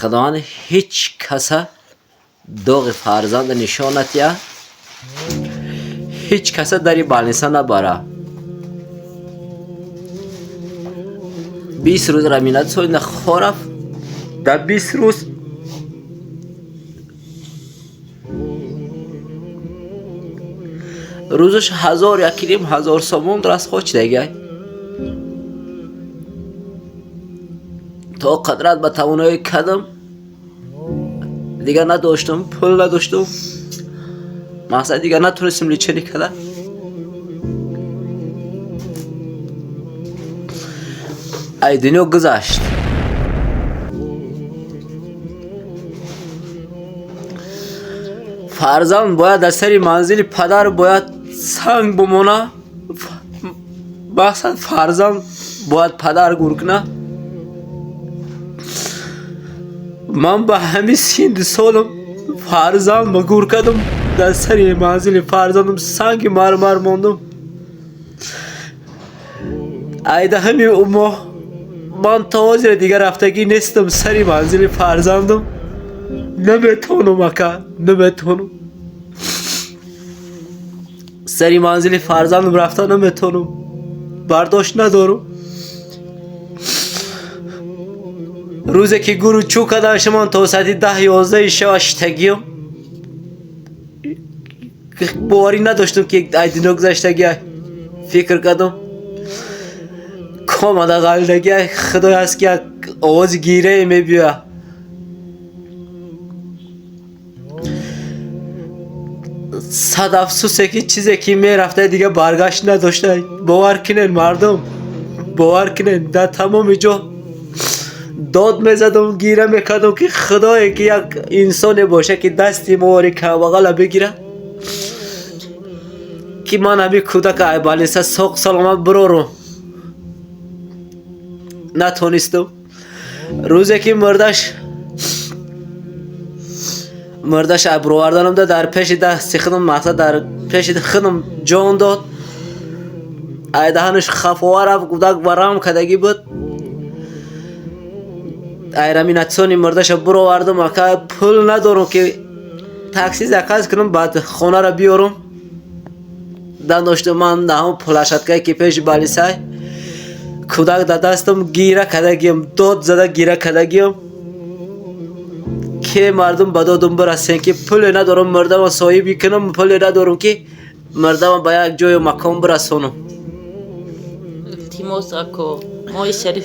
خداوند هیچ کسا دوغ فرزند نشانت یا هیچ کسا داری بالنسا نباره 20 روز رمینت سوی نخورف در 20 روز روزش 1000 یا کلیم 1000 سومون درست خوش دیگه تا قدرت به توانایی کدم دیگه نداشتم پول نداشتم مقصد دیگه نتونستم لیچنی کده ای دنیا گذشت فرزند باید در سری منزل پدر باید سنگ بمونه مقصد فرزند باید پدر گور کنه من به همین سیند سالم فرزند مگور کردم در سری منزل فرزندم سنگ مرمر موندم ایده همین اما من توازی دیگر رفتگی نیستم سری منزل فرزندم نمیتونم اکا نمیتونم سری منزل فرزندم رفتن نمیتونم برداشت ندارم روزی که گروه چو کداش من تا ساعت 10-11 شب شتگیم باوری نداشتم که ای دنیا گذشتگی فکر کردم کامده غلطگی خدای هست که آواز گیره میبیه صد افسوسه که چیزی که میرفته دیگه برگشت نداشته باور کنین مردم باور کنین در تمام جا داد میزدم گیره میکردم که خدایی که یک انسان باشه که دستی مواری که بغل بگیره که من همی کودک ایبالیسه ساق سلامت برارم نتونستم روزی که مردش ابرواردنم ده در پیش دستی خودم مقصد در پیش خودم جان داد ای دهنش خفوه رفت کودک برام کدگی بود ای رمی نتسانی مردش برواردم اکا پول ندارم که تاکسی زکاز کنم بعد خونه را بیارم داشتم من نهم پلاشتگاه که پیش بالیسای کودک در دستم گیره کدگیم داد زده گیره کدگیم که مردم بدادم برسن که پول ندارم مردم صاحبی کنم پول ندارم که مردم به یک جای مکان برسونم Ultimos ako moj šerif